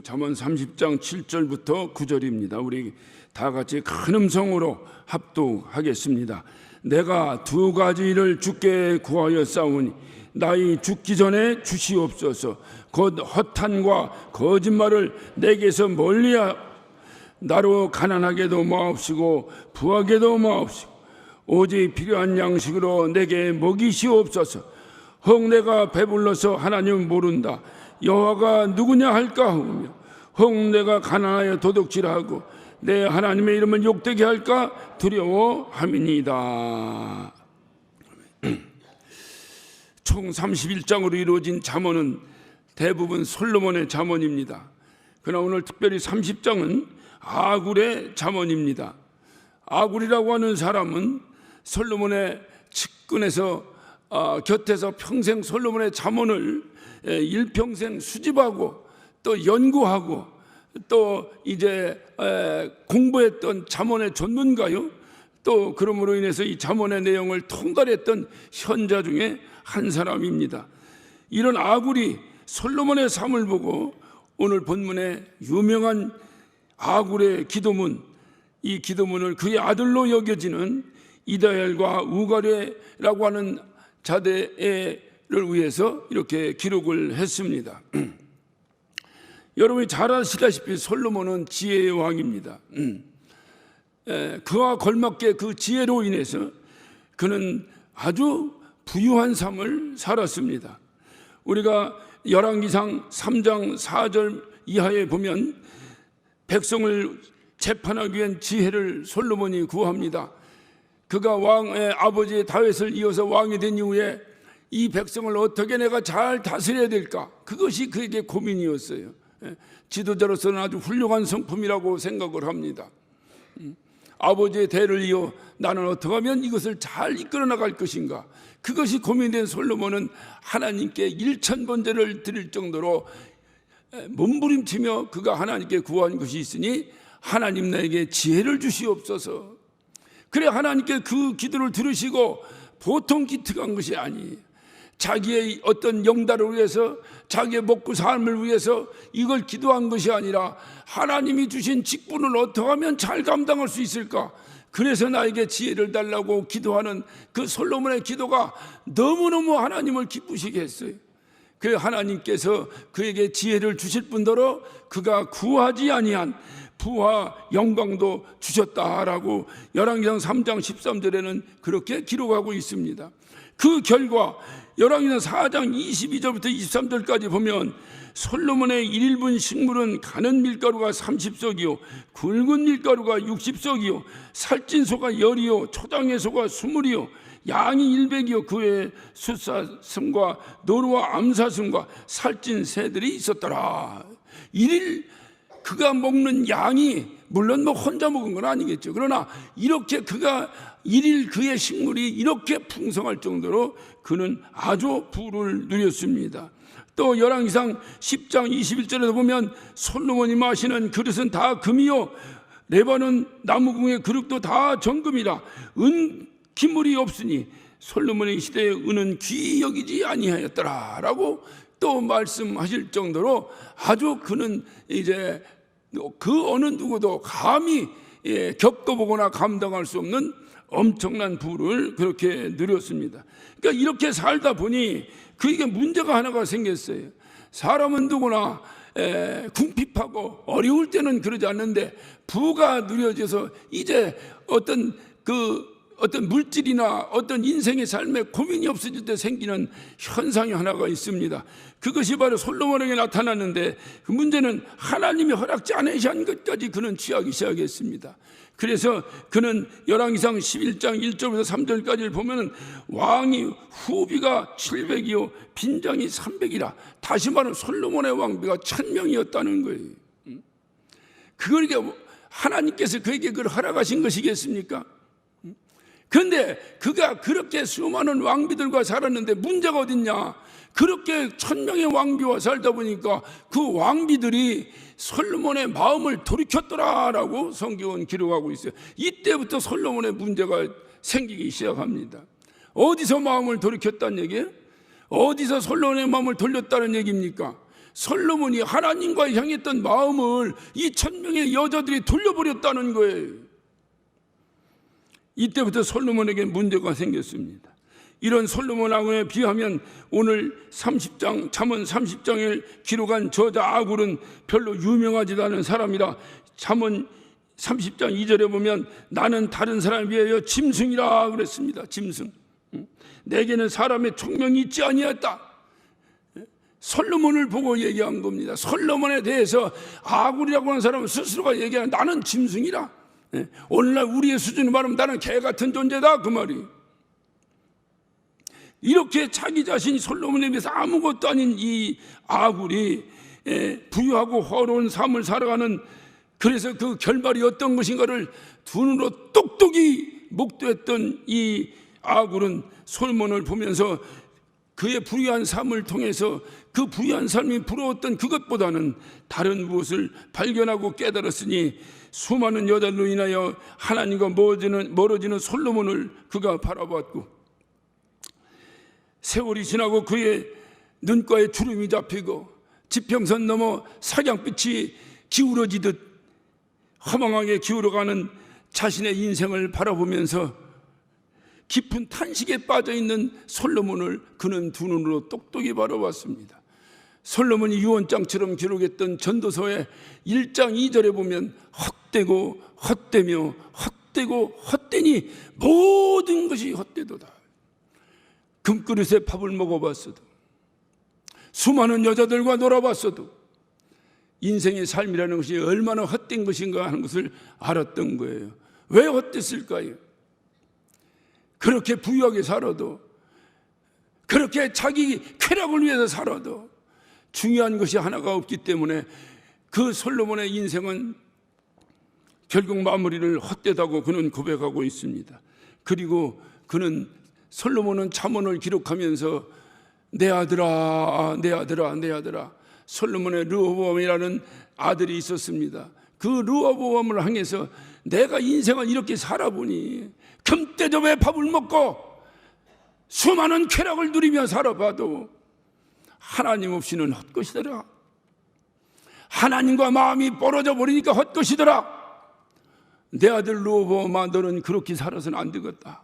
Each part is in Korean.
잠언 30장 7절부터 9절입니다. 우리 다 같이 큰 음성으로 합독하겠습니다. 내가 두 가지 일을 주께 구하여 싸우니 나이 죽기 전에 주시옵소서. 곧 허탄과 거짓말을 내게서 멀리하여 나로 가난하게도 마옵시고 부하게도 마옵시고 오직 필요한 양식으로 내게 먹이시옵소서. 혹 내가 배불러서 하나님 모른다 여호와가 누구냐 할까 하며 혹 내가 가난하여 도둑질하고 내 하나님의 이름을 욕되게 할까 두려워함이니이다. 총 31장으로 이루어진 잠언은 대부분 솔로몬의 잠언입니다. 그러나 오늘 특별히 30장은 아굴의 잠언입니다. 아굴이라고 하는 사람은 솔로몬의 측근에서 곁에서 평생 솔로몬의 잠언을 일평생 수집하고 또 연구하고 또 이제 공부했던 잠언의 전문가요. 또 그러므로 인해서 이 잠언의 내용을 통달했던 현자 중에 한 사람입니다. 이런 아굴이 솔로몬의 삶을 보고 오늘 본문의 유명한 아굴의 기도문, 이 기도문을 그의 아들로 여겨지는 이다엘과 우갈레라고 하는 자대를 위해서 이렇게 기록을 했습니다. 여러분이 잘 아시다시피 솔로몬은 지혜의 왕입니다. 그와 걸맞게 그 지혜로 인해서 그는 아주 부유한 삶을 살았습니다. 우리가 열왕기상 3장 4절 이하에 보면 백성을 재판하기 위한 지혜를 솔로몬이 구합니다. 그가 왕의 아버지 다윗을 이어서 왕이 된 이후에 이 백성을 어떻게 내가 잘 다스려야 될까? 그것이 그에게 고민이었어요. 지도자로서는 아주 훌륭한 성품이라고 생각을 합니다. 아버지의 대를 이어 나는 어떻게 하면 이것을 잘 이끌어 나갈 것인가? 그것이 고민된 솔로몬은 하나님께 일천번제를 드릴 정도로 몸부림치며 그가 하나님께 구한 것이 있으니 하나님 나에게 지혜를 주시옵소서. 그래 하나님께 그 기도를 들으시고 보통 기특한 것이 아니에요. 자기의 어떤 영달을 위해서 자기의 먹고 삶을 위해서 이걸 기도한 것이 아니라 하나님이 주신 직분을 어떻게 하면 잘 감당할 수 있을까? 그래서 나에게 지혜를 달라고 기도하는 그 솔로몬의 기도가 너무너무 하나님을 기쁘시게 했어요. 그 하나님께서 그에게 지혜를 주실 뿐더러 그가 구하지 아니한 부와 영광도 주셨다라고 열왕기상 3장 13절에는 그렇게 기록하고 있습니다. 그 결과 열왕기상 4장 22절부터 23절까지 보면 솔로몬의 1인분 식물은 가는 밀가루가 30석이요 굵은 밀가루가 60석이요 살찐 소가 10이요 초장의 소가 20이요 양이 100이요 그 외에 숫사슴과 노루와 암사슴과 살찐 새들이 있었더라. 1일 그가 먹는 양이 물론 혼자 먹은 건 아니겠죠. 그러나 이렇게 그가 1일 그의 식물이 이렇게 풍성할 정도로 그는 아주 부를 누렸습니다. 또 열왕기상 10장 21절에도 보면 솔로몬이 마시는 그릇은 다 금이요 레바논 나무궁의 그릇도 다 정금이라 은 기물이 없으니 솔로몬의 시대에 은은 귀히 여기지 아니하였더라 라고 또 말씀하실 정도로 아주 그는 이제 그 어느 누구도 감히 겪어보거나 감당할 수 없는 엄청난 부를 그렇게 누렸습니다. 그러니까 이렇게 살다 보니 그에게 문제가 하나가 생겼어요. 사람은 누구나 궁핍하고 어려울 때는 그러지 않는데 부가 누려져서 이제 어떤 물질이나 어떤 인생의 삶에 고민이 없어질 때 생기는 현상이 하나가 있습니다. 그것이 바로 솔로몬에게 나타났는데 그 문제는 하나님이 허락지 않으신 것까지 그는 취하기 시작했습니다. 그래서 그는 열왕기상 11장 1절부터 3절까지를 보면 왕이 후비가 700이요 빈장이 300이라 다시 말하면 솔로몬의 왕비가 1000명이었다는 거예요. 그러니까 하나님께서 그에게 그걸 허락하신 것이겠습니까? 그런데 그가 그렇게 수많은 왕비들과 살았는데 문제가 어딨냐? 그렇게 1000명의 왕비와 살다 보니까 그 왕비들이 솔로몬의 마음을 돌이켰더라라고 성경은 기록하고 있어요. 이때부터 솔로몬의 문제가 생기기 시작합니다. 어디서 마음을 돌이켰다는 얘기예요? 어디서 솔로몬의 마음을 돌렸다는 얘기입니까? 솔로몬이 하나님과 향했던 마음을 이 1000명의 여자들이 돌려버렸다는 거예요. 이때부터 솔로몬에게 문제가 생겼습니다. 이런 솔로몬 왕에 비하면 오늘 30장 잠언 30장을 기록한 저자 아굴은 별로 유명하지도 않은 사람이라 잠언 30장 2절에 보면 나는 다른 사람에 비하여 짐승이라 그랬습니다. 짐승. 내게는 사람의 총명이 있지 아니었다. 솔로몬을 보고 얘기한 겁니다. 솔로몬에 대해서 아굴이라고 하는 사람은 스스로가 얘기하는 나는 짐승이라. 오늘날 우리의 수준을 말하면 나는 개 같은 존재다 그 말이. 이렇게 자기 자신이 솔로몬에 비해서 아무것도 아닌 이 아굴이 부유하고 화려한 삶을 살아가는, 그래서 그 결말이 어떤 것인가를 두 눈으로 똑똑히 목도했던 이 아굴은 솔로몬을 보면서 그의 부유한 삶을 통해서 그 부유한 삶이 부러웠던 그것보다는 다른 무엇을 발견하고 깨달았으니 수많은 여자로 인하여 하나님과 멀어지는 솔로몬을 그가 바라봤고, 세월이 지나고 그의 눈가에 주름이 잡히고 지평선 넘어 석양빛이 기울어지듯 허망하게 기울어가는 자신의 인생을 바라보면서 깊은 탄식에 빠져있는 솔로몬을 그는 두 눈으로 똑똑히 바라봤습니다. 솔로몬이 유언장처럼 기록했던 전도서의 1장 2절에 보면 헛되고 헛되며 헛되고 헛되니 모든 것이 헛되도다. 금그릇에 밥을 먹어봤어도 수많은 여자들과 놀아봤어도 인생의 삶이라는 것이 얼마나 헛된 것인가 하는 것을 알았던 거예요. 왜 헛됐을까요? 그렇게 부유하게 살아도, 그렇게 자기 쾌락을 위해서 살아도 중요한 것이 하나가 없기 때문에 그 솔로몬의 인생은 결국 마무리를 헛되다고 그는 고백하고 있습니다. 그리고 그는 솔로몬은 잠언을 기록하면서 내 아들아 내 아들아 내 아들아, 솔로몬의 르호보암이라는 아들이 있었습니다. 그 르호보암을 향해서 내가 인생을 이렇게 살아보니 금떼접에 밥을 먹고 수많은 쾌락을 누리며 살아봐도 하나님 없이는 헛것이더라. 하나님과 마음이 벌어져 버리니까 헛것이더라. 내 아들 르호보암아, 너는 그렇게 살아서는 안 되겠다.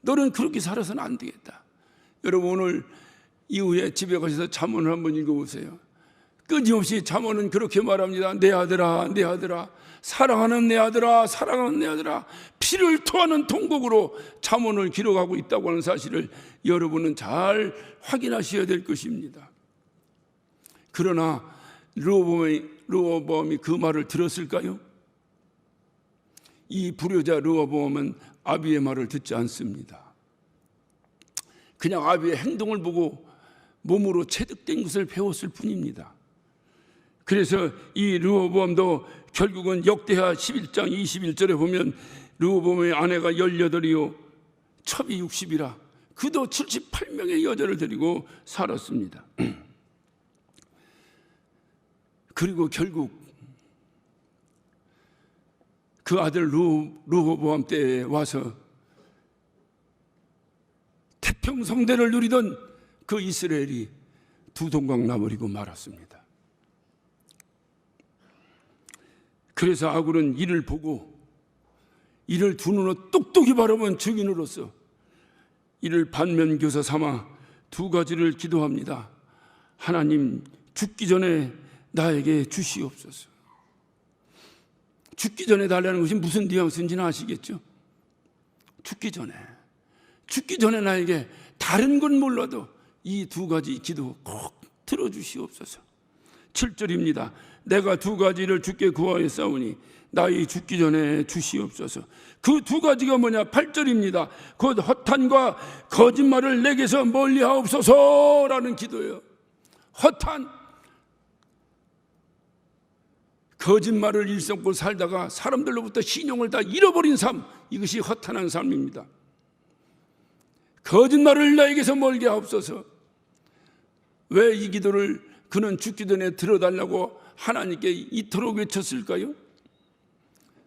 너는 그렇게 살아서는 안 되겠다. 여러분, 오늘 이후에 집에 가셔서 잠언을 한번 읽어보세요. 끊임없이 잠언은 그렇게 말합니다. 내 아들아 내 아들아, 사랑하는 내 아들아 사랑하는 내 아들아, 피를 토하는 통곡으로 잠언을 기록하고 있다고 하는 사실을 여러분은 잘 확인하셔야 될 것입니다. 그러나 르호보암이 그 말을 들었을까요? 이 불효자 르호보암은 아비의 말을 듣지 않습니다. 그냥 아비의 행동을 보고 몸으로 체득된 것을 배웠을 뿐입니다. 그래서 이 르호보암도 결국은 역대하 11장 21절에 보면 르호보암의 아내가 18이요 첩이 60이라 그도 78명의 여자를 데리고 살았습니다. 그리고 결국 그 아들 르호보암 때에 와서 태평성대를 누리던 그 이스라엘이 두 동강 나버리고 말았습니다. 그래서 아굴은 이를 보고 이를 두 눈으로 똑똑히 바라본 증인으로서 이를 반면교사 삼아 두 가지를 기도합니다. 하나님, 죽기 전에 나에게 주시옵소서. 죽기 전에 달라는 것이 무슨 뉘앙스인지는 아시겠죠? 죽기 전에 나에게 다른 건 몰라도 이 두 가지 기도 꼭 들어주시옵소서. 7절입니다. 내가 두 가지를 주께 구하였사오니 나의 죽기 전에 주시옵소서. 그 두 가지가 뭐냐? 8절입니다. 곧 허탄과 거짓말을 내게서 멀리하옵소서라는 기도예요. 허탄, 거짓말을 일삼고 살다가 사람들로부터 신용을 다 잃어버린 삶, 이것이 허탄한 삶입니다. 거짓말을 나에게서 멀게 하옵소서. 왜 이 기도를 그는 죽기 전에 들어달라고 하나님께 이토록 외쳤을까요?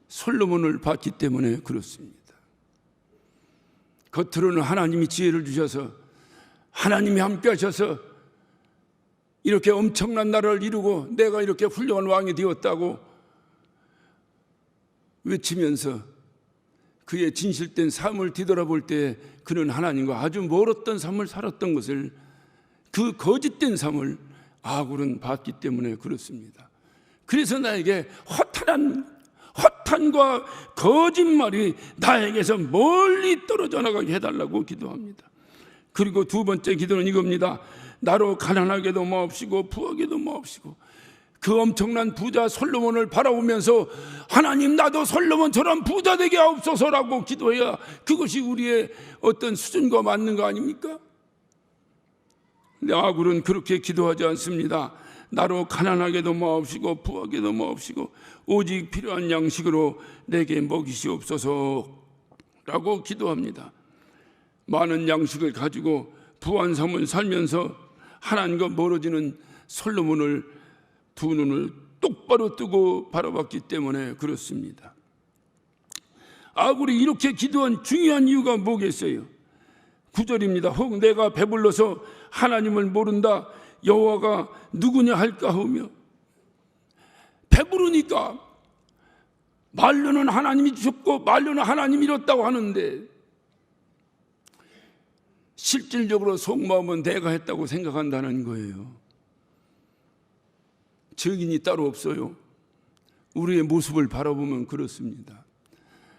솔로몬을 봤기 때문에 그렇습니다. 겉으로는 하나님이 지혜를 주셔서 하나님이 함께 하셔서 이렇게 엄청난 나라를 이루고 내가 이렇게 훌륭한 왕이 되었다고 외치면서 그의 진실된 삶을 뒤돌아볼 때 그는 하나님과 아주 멀었던 삶을 살았던 것을, 그 거짓된 삶을 아굴은 봤기 때문에 그렇습니다. 그래서 나에게 허탄과 거짓말이 나에게서 멀리 떨어져 나가게 해달라고 기도합니다. 그리고 두 번째 기도는 이겁니다. 나로 가난하게도 마옵시고 부하게도 마옵시고. 그 엄청난 부자 솔로몬을 바라보면서 하나님, 나도 솔로몬처럼 부자 되게 하옵소서라고 기도해야 그것이 우리의 어떤 수준과 맞는 거 아닙니까? 근데 아굴은 그렇게 기도하지 않습니다. 나로 가난하게도 마옵시고 부하게도 마옵시고 오직 필요한 양식으로 내게 먹이시옵소서라고 기도합니다. 많은 양식을 가지고 부한 삶을 살면서 하나님과 멀어지는 솔로몬을 두 눈을 똑바로 뜨고 바라봤기 때문에 그렇습니다. 아굴이 이렇게 기도한 중요한 이유가 뭐겠어요? 9절입니다. 혹 내가 배불러서 하나님을 모른다, 여호와가 누구냐 할까 하며. 배부르니까 말로는 하나님이 주셨고 말로는 하나님이 이뤘다고 하는데 실질적으로 속마음은 내가 했다고 생각한다는 거예요. 증인이 따로 없어요. 우리의 모습을 바라보면 그렇습니다.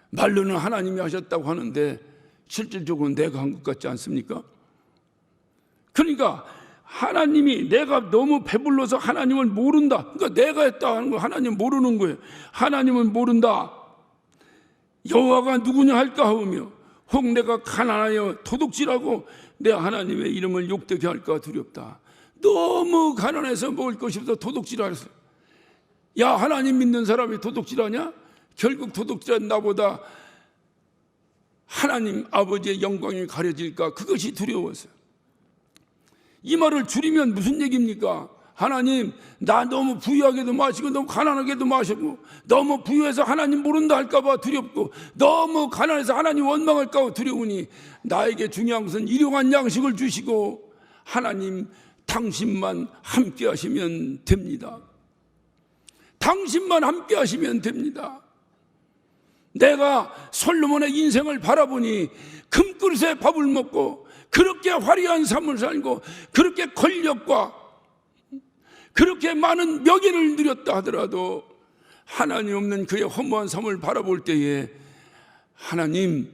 말로는 하나님이 하셨다고 하는데 실질적으로 내가 한 것 같지 않습니까? 그러니까 하나님이, 내가 너무 배불러서 하나님을 모른다, 그러니까 내가 했다 하는 거, 하나님 모르는 거예요. 하나님을 모른다, 여호와가 누구냐 할까 하며, 혹 내가 가난하여 도둑질하고 내 하나님의 이름을 욕되게 할까 두렵다. 너무 가난해서 먹을 것이 없어 도둑질하랬어. 야, 하나님 믿는 사람이 도둑질하냐? 결국 도둑질한 나보다 하나님 아버지의 영광이 가려질까, 그것이 두려워서. 이 말을 줄이면 무슨 얘기입니까? 하나님, 나 너무 부유하게도 마시고 너무 가난하게도 마시고, 너무 부유해서 하나님 모른다 할까 봐 두렵고, 너무 가난해서 하나님 원망할까 봐 두려우니 나에게 중요한 것은 일용한 양식을 주시고 하나님 당신만 함께 하시면 됩니다. 당신만 함께 하시면 됩니다. 내가 솔로몬의 인생을 바라보니 금그릇에 밥을 먹고 그렇게 화려한 삶을 살고 그렇게 권력과 그렇게 많은 명예를 누렸다 하더라도 하나님 없는 그의 허무한 삶을 바라볼 때에, 하나님,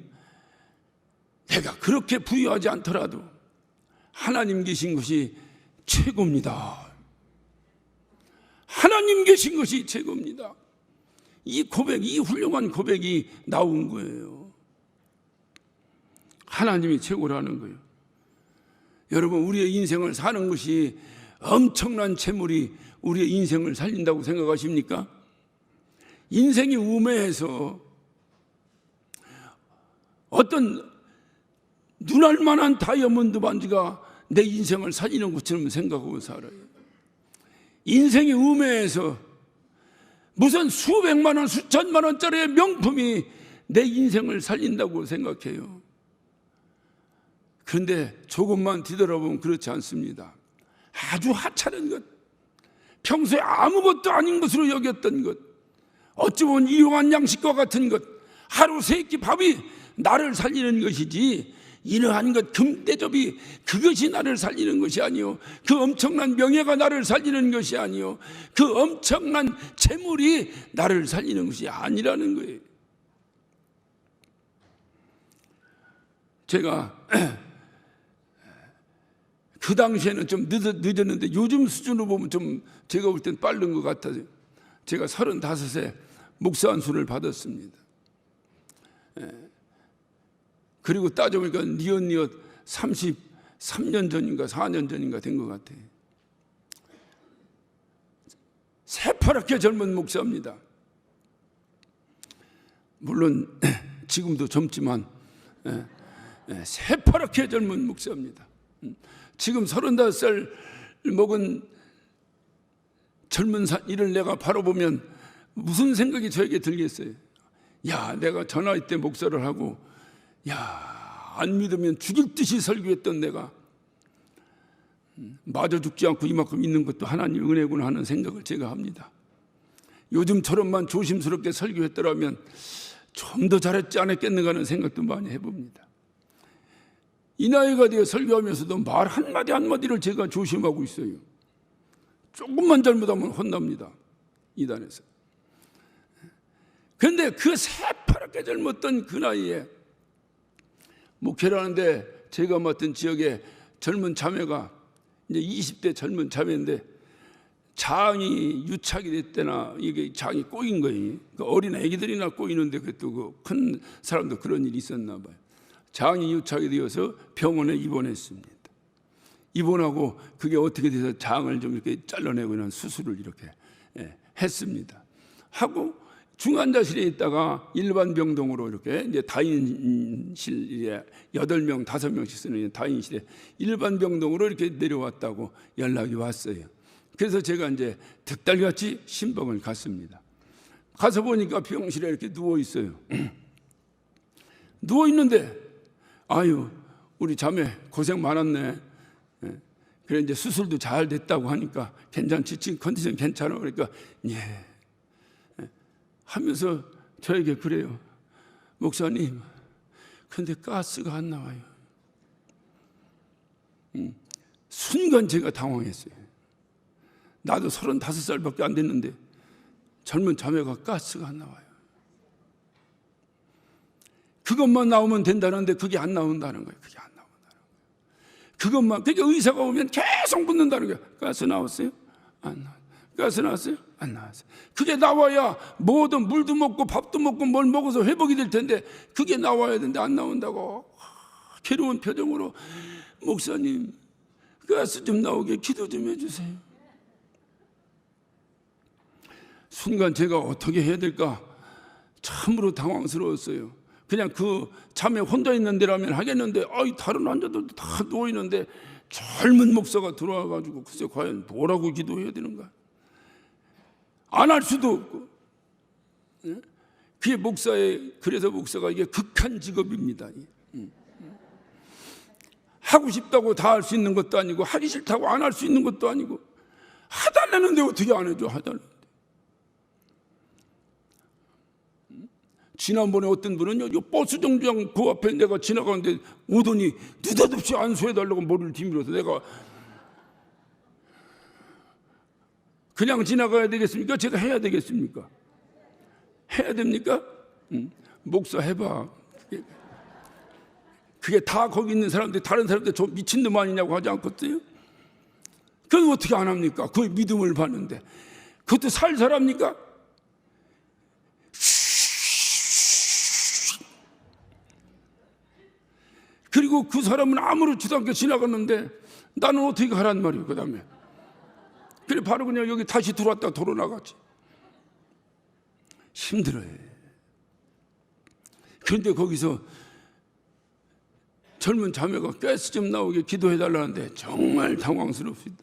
내가 그렇게 부유하지 않더라도 하나님 계신 것이 최고입니다. 하나님 계신 것이 최고입니다. 이 고백, 이 훌륭한 고백이 나온 거예요. 하나님이 최고라는 거예요. 여러분, 우리의 인생을 사는 것이 엄청난 재물이 우리의 인생을 살린다고 생각하십니까? 인생이 우매해서 어떤 눈알 만한 다이아몬드 반지가 내 인생을 살리는 것처럼 생각하고 살아요. 인생이 우매해서 무슨 수백만 원, 수천만 원짜리의 명품이 내 인생을 살린다고 생각해요. 그런데 조금만 뒤돌아보면 그렇지 않습니다. 아주 하찮은 것, 평소에 아무것도 아닌 것으로 여겼던 것, 어찌 보면 일용한 양식과 같은 것, 하루 세 끼 밥이 나를 살리는 것이지, 이러한 것, 금대접이 그것이 나를 살리는 것이 아니요, 그 엄청난 명예가 나를 살리는 것이 아니요, 그 엄청난 재물이 나를 살리는 것이 아니라는 거예요. 제가 그 당시에는 좀 늦었는데 요즘 수준으로 보면 좀 제가 볼 땐 빠른 것 같아요. 제가 35세 목사 안수를 받았습니다. 그리고 따져보니까 니엇 33년 전인가 4년 전인가 된 것 같아요. 새파랗게 젊은 목사입니다. 물론 지금도 젊지만 새파랗게 젊은 목사입니다. 지금 35살 먹은 젊은 이를 내가 바라보면 무슨 생각이 저에게 들겠어요? 야, 내가 저 나이 때 목사를 하고, 야, 안 믿으면 죽일 듯이 설교했던 내가 마저 죽지 않고 이만큼 있는 것도 하나님의 은혜구나 하는 생각을 제가 합니다. 요즘처럼만 조심스럽게 설교했더라면 좀 더 잘했지 않았겠는가 하는 생각도 많이 해봅니다. 이 나이가 되어 설교하면서도 말 한마디 한마디를 제가 조심하고 있어요. 조금만 잘못하면 혼납니다, 이단에서. 그런데 그 새파랗게 젊었던 그 나이에 목회를 하는데, 제가 맡은 지역에 젊은 자매가 이제 20대 젊은 자매인데 장이 유착이 됐대나 이게 장이 꼬인 거예요. 그러니까 어린 애기들이나 꼬이는데 그것도 큰 사람도 그런 일이 있었나 봐요. 장이 유착이 되어서 병원에 입원했습니다. 입원하고 그게 어떻게 돼서 장을 좀 이렇게 잘라내고 있는 수술을 이렇게 했습니다. 하고 중환자실에 있다가 일반 병동으로 이렇게 이제 다인실에 8명, 5명씩 쓰는 다인실에 일반 병동으로 이렇게 내려왔다고 연락이 왔어요. 그래서 제가 이제 득달같이 신방을 갔습니다. 가서 보니까 병실에 이렇게 누워 있어요. 누워 있는데, 아유, 우리 자매 고생 많았네. 그래 이제 수술도 잘 됐다고 하니까 괜찮지, 지금 컨디션 괜찮아. 그러니까 예. 하면서 저에게 그래요. 목사님, 그런데 가스가 안 나와요. 순간 제가 당황했어요. 나도 35살밖에 안 됐는데 젊은 자매가 가스가 안 나와요. 그것만 나오면 된다는데 그게 안 나온다는 거예요. 그게 안 나온다는 거예요. 그것만, 그러니까 의사가 오면 계속 묻는다는 거예요. 가스 나왔어요? 안 나왔어요. 가스 나왔어요? 안 나왔어요. 그게 나와야 뭐든 물도 먹고 밥도 먹고 뭘 먹어서 회복이 될 텐데 그게 나와야 되는데 안 나온다고 괴로운 표정으로, 목사님 가스 좀 나오게 기도 좀 해주세요. 순간 제가 어떻게 해야 될까 참으로 당황스러웠어요. 그냥 그 자매 혼자 있는 데라면 하겠는데, 다른 환자들도 다 누워있는데 젊은 목사가 들어와가지고 글쎄 과연 뭐라고 기도해야 되는가. 안 할 수도 없고. 그게 그래서 목사가 이게 극한 직업입니다. 하고 싶다고 다 할 수 있는 것도 아니고, 하기 싫다고 안 할 수 있는 것도 아니고, 하달라는데 어떻게 안 해줘, 하달라는데. 지난번에 어떤 분은요, 요 버스 정류장 그 앞에 내가 지나가는데 오더니 느닷없이 안수해달라고 머리를 뒤밀어서, 내가 그냥 지나가야 되겠습니까? 제가 해야 되겠습니까? 해야 됩니까? 목사 해봐. 그게 다 거기 있는 사람들, 다른 사람들 저 미친놈 아니냐고 하지 않겠어요? 그건 어떻게 안 합니까? 그 믿음을 받는데 그것도 살살합니까? 그리고 그 사람은 아무렇지도 않게 지나갔는데 나는 어떻게 가란 말이에요. 그 다음에 그래 바로 그냥 여기 다시 들어왔다 도로 나갔지. 힘들어요. 그런데 거기서 젊은 자매가 가스 좀 나오게 기도해달라는데 정말 당황스럽습니다.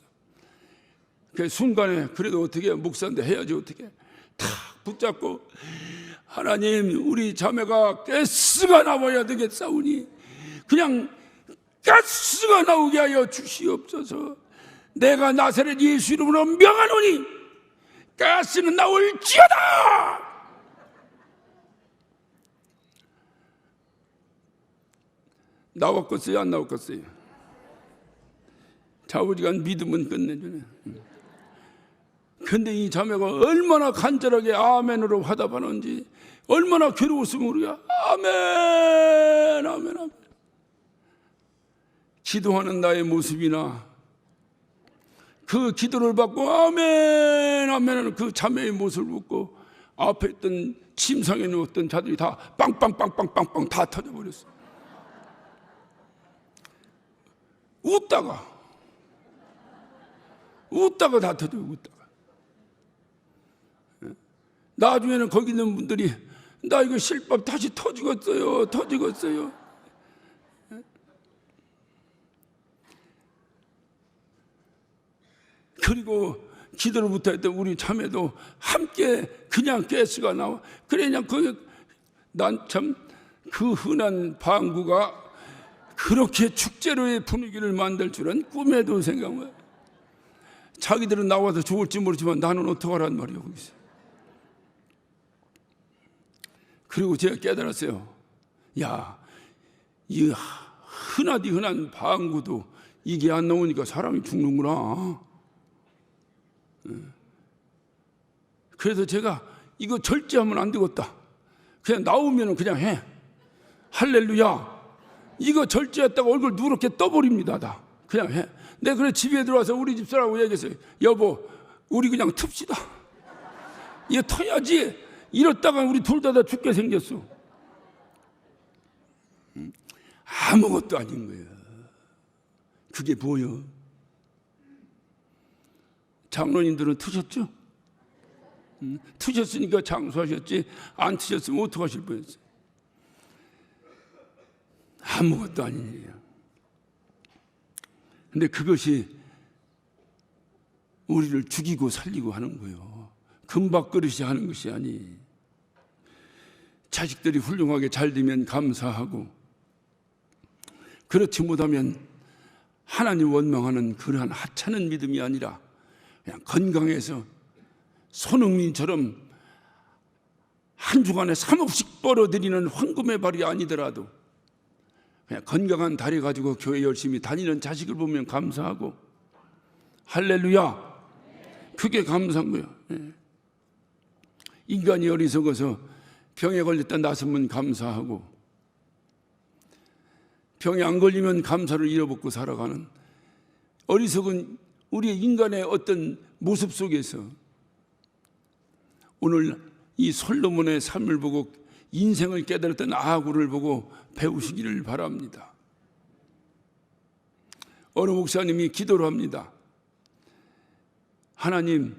그 순간에 그래도 어떻게 목사인데 해야지 어떻게 탁 붙잡고, 하나님 우리 자매가 가스가 나와야 되겠사오니 그냥 가스가 나오게 하여 주시옵소서. 내가 나사렛 예수 이름으로 명하노니 가스는 나올지어다. 나왔겠어요? 안 나왔겠어요? 좌우지간 믿음은 끝내주네. 근데 이 자매가 얼마나 간절하게 아멘으로 화답하는지, 얼마나 괴로웠으면 우리가 아멘 아멘 아멘. 기도하는 나의 모습이나 그 기도를 받고 아멘 아멘 하는 그 자매의 모습을 보고 앞에 있던 침상에 누웠던 자들이 다 빵빵빵빵빵빵 다 터져버렸어. 웃다가 다 터져. 웃다가 나중에는 거기 있는 분들이 나 이거 실밥 다시 터지겠어요. 그리고 기도를 못했던 우리 자매도 함께 그냥 가스가 나와. 그래 그냥 난 참 그 흔한 방구가 그렇게 축제로의 분위기를 만들 줄은 꿈에도 생각 못 해요. 자기들은 나와서 좋을지 모르지만 나는 어떡하란 말이에요, 거기서. 그리고 제가 깨달았어요. 야, 이 흔하디 흔한 방구도 이게 안 나오니까 사람이 죽는구나. 그래서 제가 이거 절제하면 안 되겠다. 그냥 나오면 그냥 해. 할렐루야. 이거 절제했다가 얼굴 누렇게 떠버립니다. 다 그냥 해. 내가 그래 집에 들어와서 우리 집사람하고 얘기했어요. 여보, 우리 그냥 틉시다. 이거 터야지. 이렇다가 우리 둘 다 죽게 생겼어. 아무것도 아닌 거예요. 그게 뭐예요? 장로님들은 트셨죠? 트셨으니까 장수하셨지, 안 트셨으면 어떡하실 뻔했어요. 아무것도 아닌 일이에요. 근데 그것이 우리를 죽이고 살리고 하는 거예요. 금밥그릇이 하는 것이 아니. 자식들이 훌륭하게 잘 되면 감사하고, 그렇지 못하면 하나님 원망하는 그러한 하찮은 믿음이 아니라 그냥 건강해서 손흥민처럼 한 주간에 3억씩 벌어들이는 황금의 발이 아니더라도 그냥 건강한 다리 가지고 교회 열심히 다니는 자식을 보면 감사하고, 할렐루야. 그게 감사한 거예요. 인간이 어리석어서 병에 걸렸다 나서면 감사하고, 병에 안 걸리면 감사를 잃어먹고 살아가는 어리석은 우리의 인간의 어떤 모습 속에서 오늘 이 솔로몬의 삶을 보고 인생을 깨달았던 아구를 보고 배우시기를 바랍니다. 어느 목사님이 기도를 합니다. 하나님,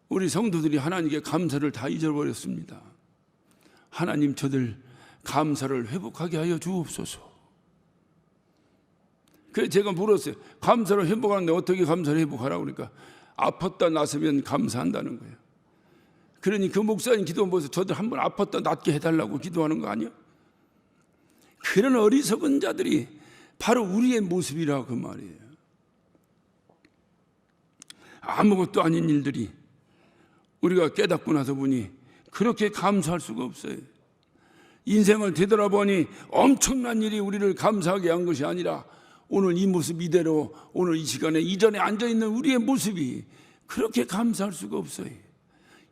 우리 성도들이 하나님께 감사를 다 잊어버렸습니다. 하나님, 저들 감사를 회복하게 하여 주옵소서. 그래서 제가 물었어요. 감사를 회복하는데 어떻게 감사를 회복하라고 그러니까 아팠다 나서면 감사한다는 거예요. 그러니 그 목사님 기도 보면서 저들 한번 아팠다 낫게 해달라고 기도하는 거 아니야? 그런 어리석은 자들이 바로 우리의 모습이라고 그 말이에요. 아무것도 아닌 일들이 우리가 깨닫고 나서 보니 그렇게 감사할 수가 없어요. 인생을 되돌아보니 엄청난 일이 우리를 감사하게 한 것이 아니라 오늘 이 모습 이대로 오늘 이 시간에 이전에 앉아있는 우리의 모습이 그렇게 감사할 수가 없어요.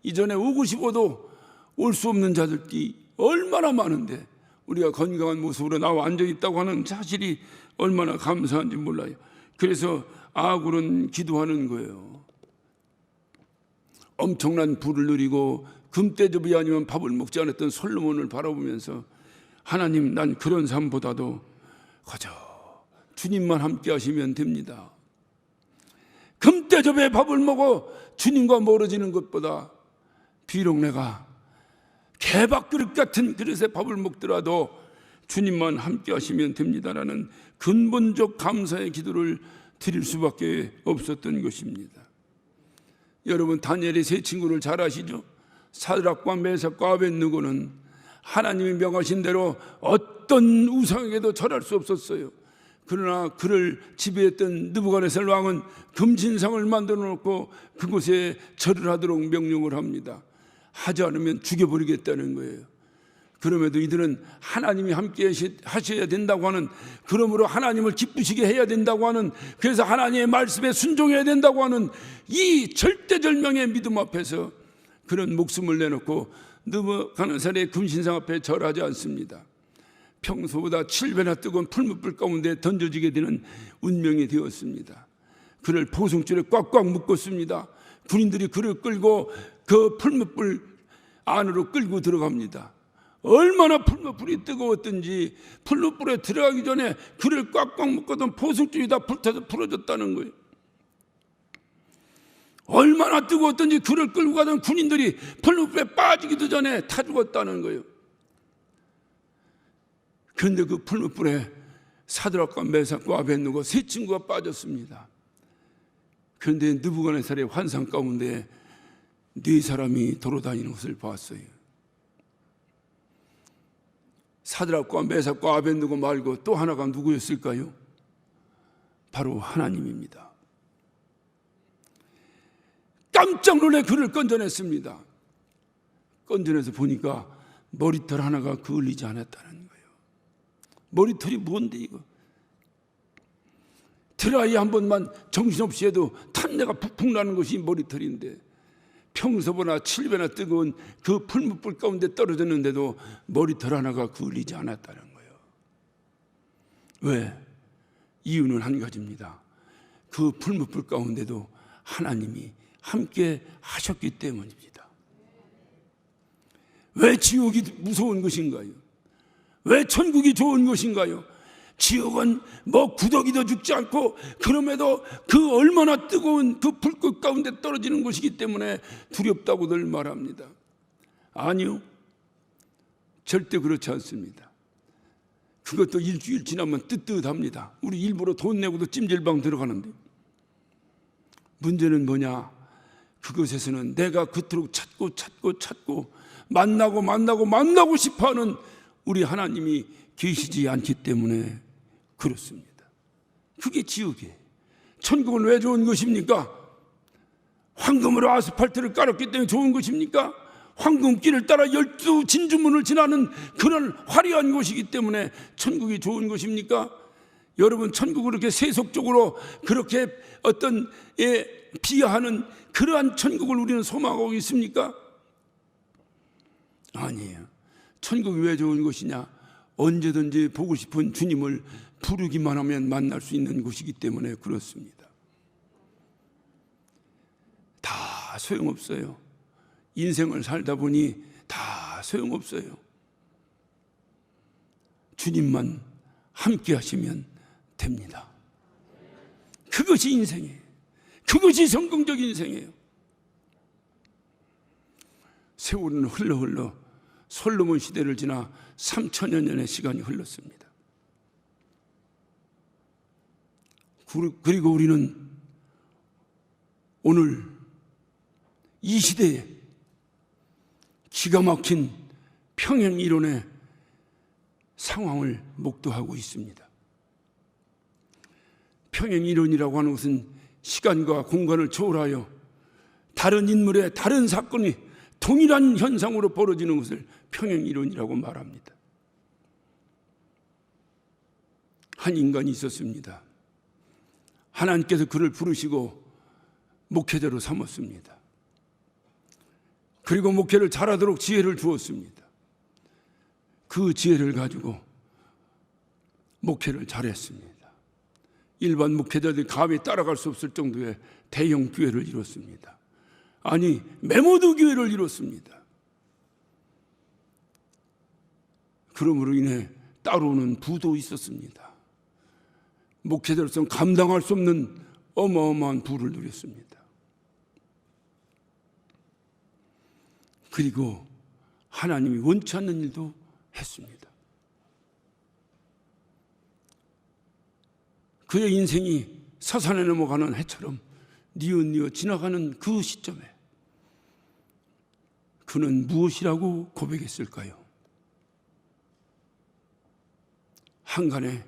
이전에 오고 싶어도 올 수 없는 자들이 얼마나 많은데 우리가 건강한 모습으로 나와 앉아있다고 하는 사실이 얼마나 감사한지 몰라요. 그래서 아굴은 기도하는 거예요. 엄청난 부를 누리고 금대접이 아니면 밥을 먹지 않았던 솔로몬을 바라보면서 하나님, 난 그런 삶보다도 그저 주님만 함께 하시면 됩니다. 금대접에 밥을 먹어 주님과 멀어지는 것보다 비록 내가 개밥그릇 같은 그릇에 밥을 먹더라도 주님만 함께 하시면 됩니다라는 근본적 감사의 기도를 드릴 수밖에 없었던 것입니다. 여러분, 다니엘의 세 친구를 잘 아시죠? 사드락과 메삭과 아벳느고는 하나님이 명하신 대로 어떤 우상에게도 절할 수 없었어요. 그러나 그를 지배했던 느부갓네살 왕은 금신상을 만들어 놓고 그곳에 절을 하도록 명령을 합니다. 하지 않으면 죽여버리겠다는 거예요. 그럼에도 이들은 하나님이 함께 하셔야 된다고 하는, 그러므로 하나님을 기쁘시게 해야 된다고 하는, 그래서 하나님의 말씀에 순종해야 된다고 하는 이 절대절명의 믿음 앞에서 그런 목숨을 내놓고 느부갓네살의 금신상 앞에 절하지 않습니다. 평소보다 7배나 뜨거운 풀무불 가운데 던져지게 되는 운명이 되었습니다. 그를 포승줄에 꽉꽉 묶었습니다. 군인들이 그를 끌고 그 풀무불 안으로 끌고 들어갑니다. 얼마나 풀무불이 뜨거웠던지 풀무불에 들어가기 전에 그를 꽉꽉 묶었던 포승줄이 다 불타서 풀어졌다는 거예요. 얼마나 뜨거웠던지 그를 끌고 가던 군인들이 풀무불에 빠지기도 전에 타 죽었다는 거예요. 그런데 그 풀무불에 사드락과 메삭과 아벳느고 세 친구가 빠졌습니다. 그런데 느부갓네살의 환상 가운데 네 사람이 돌아다니는 것을 봤어요. 사드락과 메삭과 아벳느고 말고 또 하나가 누구였을까요? 바로 하나님입니다. 깜짝 놀래 그를 건져냈습니다. 건져내서 보니까 머리털 하나가 그을리지 않았다는 거예요. 머리털이 뭔데 이거? 드라이 한 번만 정신없이 해도 탄내가 푹푹 나는 것이 머리털인데 평소보다 7배나 뜨거운 그 풀무불 가운데 떨어졌는데도 머리털 하나가 그을리지 않았다는 거예요. 왜? 이유는 한 가지입니다. 그 풀무불 가운데도 하나님이 함께 하셨기 때문입니다. 왜 지옥이 무서운 것인가요? 왜 천국이 좋은 것인가요? 지옥은 뭐 구더기도 죽지 않고 그럼에도 그 얼마나 뜨거운 그 불꽃 가운데 떨어지는 것이기 때문에 두렵다고들 말합니다. 아니요, 절대 그렇지 않습니다. 그것도 일주일 지나면 뜨뜻합니다. 우리 일부러 돈 내고도 찜질방 들어가는데 문제는 뭐냐? 그것에서는 내가 그토록 찾고 만나고 싶어하는 우리 하나님이 계시지 않기 때문에 그렇습니다. 그게 지옥이에요. 천국은 왜 좋은 것입니까? 황금으로 아스팔트를 깔았기 때문에 좋은 것입니까? 황금길을 따라 12 진주문을 지나는 그런 화려한 곳이기 때문에 천국이 좋은 것입니까? 여러분, 천국을 그렇게 세속적으로 그렇게 어떤 비하하는 그러한 천국을 우리는 소망하고 있습니까? 아니에요. 천국이 왜 좋은 것이냐? 언제든지 보고 싶은 주님을 부르기만 하면 만날 수 있는 곳이기 때문에 그렇습니다. 다 소용없어요. 인생을 살다 보니 다 소용없어요. 주님만 함께 하시면 됩니다. 그것이 인생이에요. 그것이 성공적인 인생이에요. 세월은 흘러 솔로몬 시대를 지나 3000여 년의 시간이 흘렀습니다. 그리고 우리는 오늘 이 시대에 기가 막힌 평행 이론의 상황을 목도하고 있습니다. 평행 이론이라고 하는 것은 시간과 공간을 초월하여 다른 인물의 다른 사건이 동일한 현상으로 벌어지는 것을 평행 이론이라고 말합니다. 한 인간이 있었습니다. 하나님께서 그를 부르시고 목회자로 삼았습니다. 그리고 목회를 잘하도록 지혜를 주었습니다. 그 지혜를 가지고 목회를 잘했습니다. 일반 목회자들이 감히 따라갈 수 없을 정도의 대형 교회를 이뤘습니다. 아니, 메모드 교회를 이뤘습니다. 그러므로 인해 따라오는 부도 있었습니다. 목회자로서는 감당할 수 없는 어마어마한 부를 누렸습니다. 그리고 하나님이 원치 않는 일도 했습니다. 그의 인생이 사산에 넘어가는 해처럼 뉘어뉘어 지나가는 그 시점에 그는 무엇이라고 고백했을까요? 한간에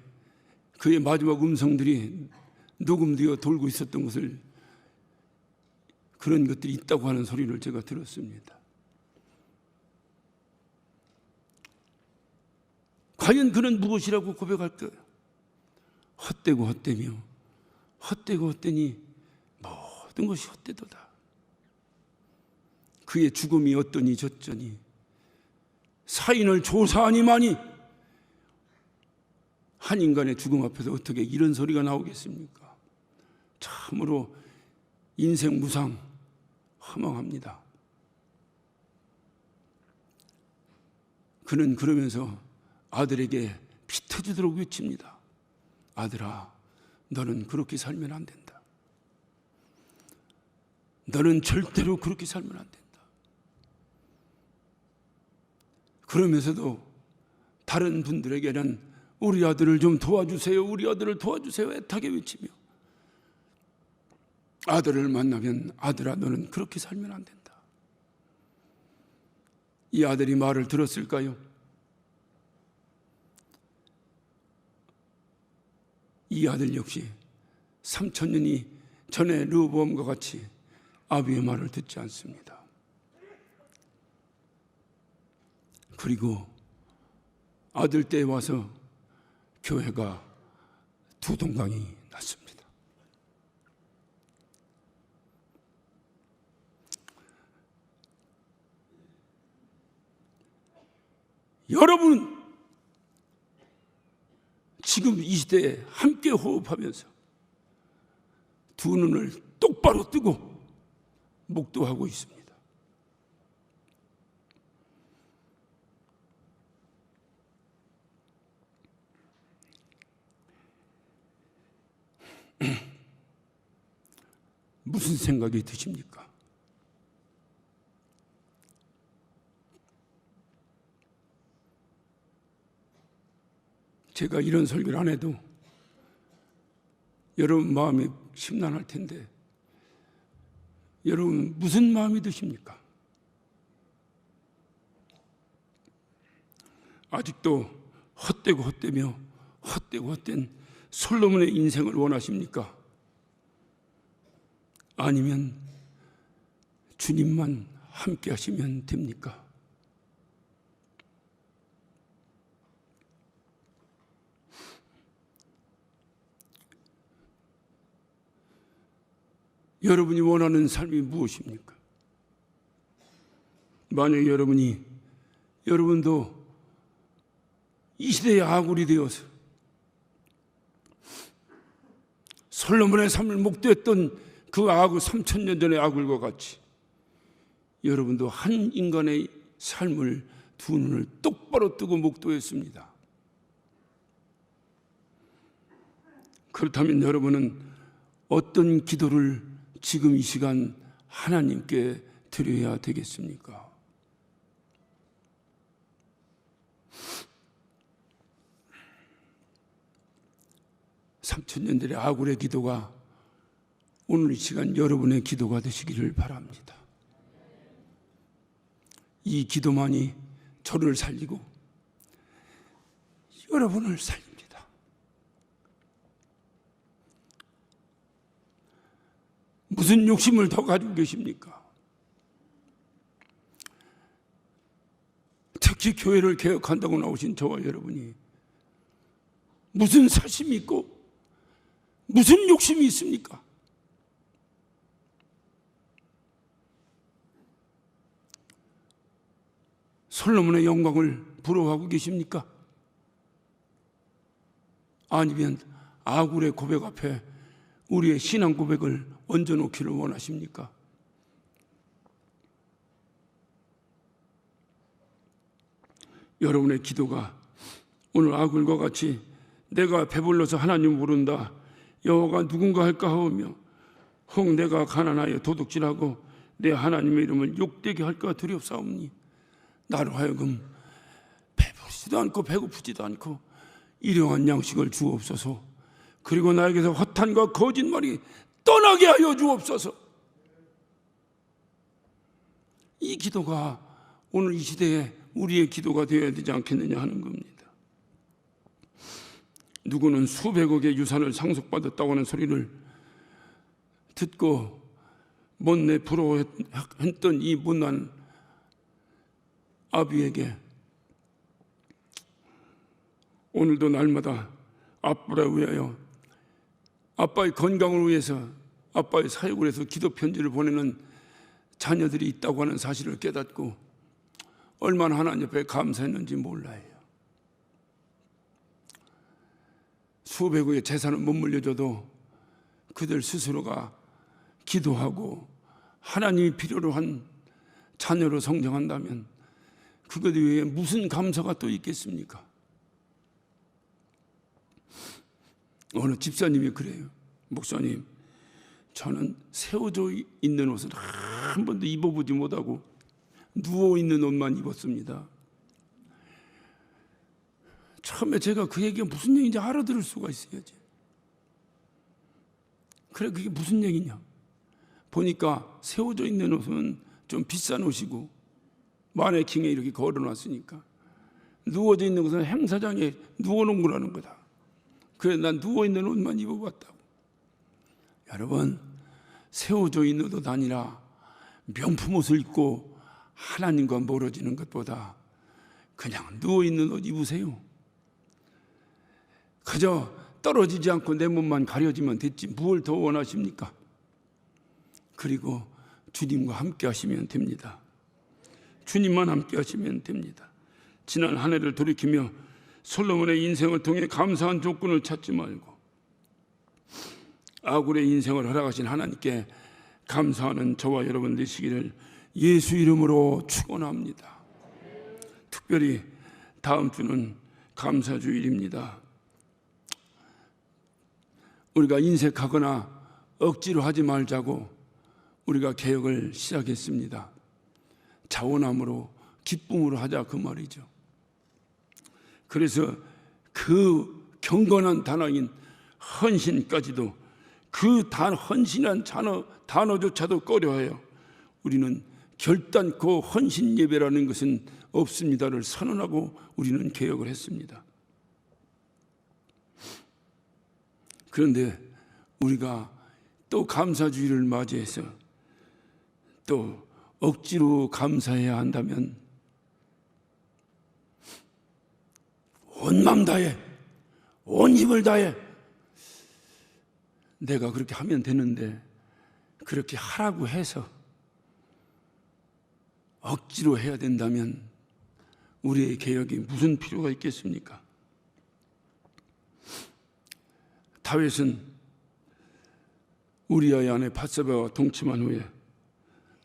그의 마지막 음성들이 녹음되어 돌고 있었던 것을, 그런 것들이 있다고 하는 소리를 제가 들었습니다. 과연 그는 무엇이라고 고백할까요? 헛되고 헛되며 헛되고 헛되니 모든 것이 헛되도다. 그의 죽음이 어떠니 저쩌니 사인을 조사하니만이, 한 인간의 죽음 앞에서 어떻게 이런 소리가 나오겠습니까? 참으로 인생 무상 허망합니다. 그는 그러면서 아들에게 피 터지도록 외칩니다. 아들아, 너는 그렇게 살면 안 된다. 너는 절대로 그렇게 살면 안 된다. 그러면서도 다른 분들에게는 우리 아들을 좀 도와주세요, 우리 아들을 도와주세요 애타게 외치며, 아들을 만나면 아들아, 너는 그렇게 살면 안 된다. 이 아들이 말을 들었을까요? 이 아들 역시 3,000년이 전에 르호보암과 같이 아비의 말을 듣지 않습니다. 그리고 아들 때에 와서 교회가 두 동강이 났습니다. 여러분, 지금 이 시대에 함께 호흡하면서 두 눈을 똑바로 뜨고 목도하고 있습니다. 무슨 생각이 드십니까? 제가 이런 설교를 안 해도 여러분 마음이 심란할 텐데 여러분 무슨 마음이 드십니까? 아직도 헛되고 헛되며 헛되고 헛된 솔로몬의 인생을 원하십니까? 아니면 주님만 함께 하시면 됩니까? 여러분이 원하는 삶이 무엇입니까? 만약 여러분도 이 시대의 아굴이 되어서 솔로몬의 삶을 목도했던 그 아굴 3,000년 전의 아굴과 같이 여러분도 한 인간의 삶을 두 눈을 똑바로 뜨고 목도했습니다. 그렇다면 여러분은 어떤 기도를 지금 이 시간 하나님께 드려야 되겠습니까? (3,000년들의) 아굴의 기도가 오늘 이 시간 여러분의 기도가 되시기를 바랍니다. 이 기도만이 저를 살리고 여러분을 살립니다. 무슨 욕심을 더 가지고 계십니까? 특히 교회를 개혁한다고 나오신 저와 여러분이 무슨 사심이 있고 무슨 욕심이 있습니까? 솔로몬의 영광을 부러워하고 계십니까? 아니면 아굴의 고백 앞에 우리의 신앙 고백을 얹어놓기를 원하십니까? 여러분의 기도가 오늘 아굴과 같이 내가 배불러서 하나님 모른다, 여호와가 누군가 할까 하오며 혹 내가 가난하여 도둑질하고 내 하나님의 이름을 욕되게 할까 두렵사옵니 나로 하여금 배부르지도 않고 배고프지도 않고 일용한 양식을 주옵소서. 그리고 나에게서 허탄과 거짓말이 떠나게 하여 주옵소서. 이 기도가 오늘 이 시대에 우리의 기도가 되어야 되지 않겠느냐 하는 겁니다. 누구는 수백억의 유산을 상속받았다고 하는 소리를 듣고 못내 부러워했던 이 못난 아비에게 오늘도 날마다 아빠를 위하여, 아빠의 건강을 위해서, 아빠의 사역을 위해서 기도 편지를 보내는 자녀들이 있다고 하는 사실을 깨닫고 얼마나 하나님 옆에 감사했는지 몰라요. 수백억의 재산을 못 물려줘도 그들 스스로가 기도하고 하나님이 필요로 한 자녀로 성장한다면 그것 외에 무슨 감사가 또 있겠습니까? 어느 집사님이 그래요. 목사님, 저는 세워져 있는 옷을 한 번도 입어보지 못하고 누워있는 옷만 입었습니다. 처음에 제가 그 얘기가 무슨 얘기인지 알아들을 수가 있어야지. 그래, 그게 무슨 얘기냐? 보니까 세워져 있는 옷은 좀 비싼 옷이고 마네킹에 이렇게 걸어놨으니까 누워져 있는 것은 행사장에 누워놓은 거라는 거다. 그래 난 누워있는 옷만 입어봤다고. 여러분, 세워져 있는 옷 아니라 명품 옷을 입고 하나님과 멀어지는 것보다 그냥 누워있는 옷 입으세요. 그저 떨어지지 않고 내 몸만 가려지면 됐지 뭘 더 원하십니까? 그리고 주님과 함께 하시면 됩니다. 주님만 함께 하시면 됩니다. 지난 한 해를 돌이키며 솔로몬의 인생을 통해 감사한 조건을 찾지 말고 아굴의 인생을 허락하신 하나님께 감사하는 저와 여러분 되시기를 예수 이름으로 축원합니다. 특별히 다음 주는 감사주일입니다. 우리가 인색하거나 억지로 하지 말자고 우리가 개혁을 시작했습니다. 자원함으로 기쁨으로 하자 그 말이죠. 그래서 그 경건한 단어인 헌신까지도 그 헌신한 단어조차도 꺼려해요. 우리는 결단코 헌신 예배라는 것은 없습니다를 선언하고 우리는 개혁을 했습니다. 그런데 우리가 또 감사주의를 맞이해서 또 억지로 감사해야 한다면 온 마음 다해, 온 힘을 다해 내가 그렇게 하면 되는데 그렇게 하라고 해서 억지로 해야 된다면 우리의 개혁이 무슨 필요가 있겠습니까? 다윗은 우리아의 아내 밧세바와 동침한 후에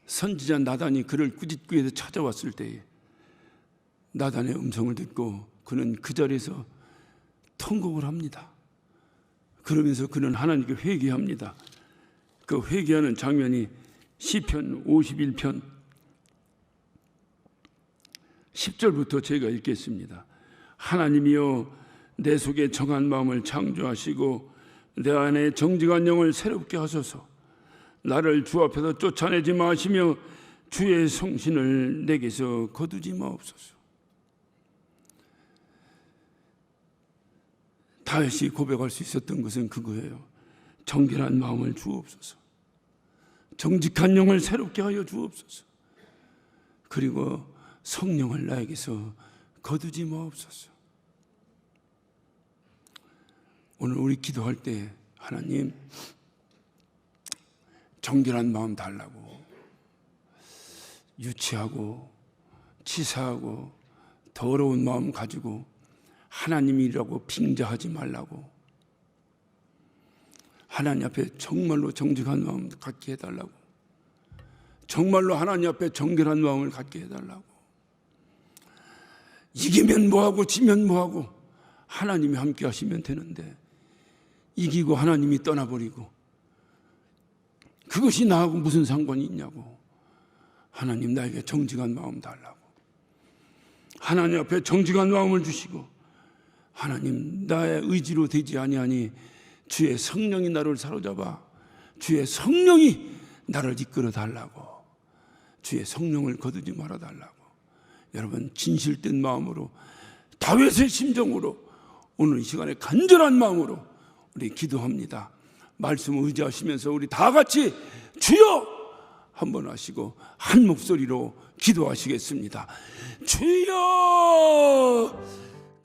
선지자 나단이 그를 꾸짖기 위해서 찾아왔을 때에 나단의 음성을 듣고 그는 그 자리에서 통곡을 합니다. 그러면서 그는 하나님께 회개합니다. 그 회개하는 장면이 시편 51편 10절부터 제가 읽겠습니다. 하나님이여 내 속에 정한 마음을 창조하시고 내 안에 정직한 영을 새롭게 하소서. 나를 주 앞에서 쫓아내지 마시며 주의 성신을 내게서 거두지 마옵소서. 다윗이 고백할 수 있었던 것은 그거예요. 정결한 마음을 주옵소서. 정직한 영을 새롭게 하여 주옵소서. 그리고 성령을 나에게서 거두지 마옵소서. 오늘 우리 기도할 때 하나님 정결한 마음 달라고, 유치하고 치사하고 더러운 마음 가지고 하나님이라고 빙자하지 말라고, 하나님 앞에 정말로 정직한 마음 갖게 해달라고, 정말로 하나님 앞에 정결한 마음을 갖게 해달라고. 이기면 뭐하고 지면 뭐하고 하나님이 함께 하시면 되는데 이기고 하나님이 떠나버리고 그것이 나하고 무슨 상관이 있냐고. 하나님 나에게 정직한 마음 달라고. 하나님 앞에 정직한 마음을 주시고 하나님 나의 의지로 되지 아니하니 주의 성령이 나를 사로잡아 주의 성령이 나를 이끌어 달라고, 주의 성령을 거두지 말아 달라고. 여러분 진실된 마음으로 다윗의 심정으로 오늘 이 시간에 간절한 마음으로 우리 기도합니다. 말씀을 의지하시면서 우리 다 같이 주여 한번 하시고 한 목소리로 기도하시겠습니다. 주여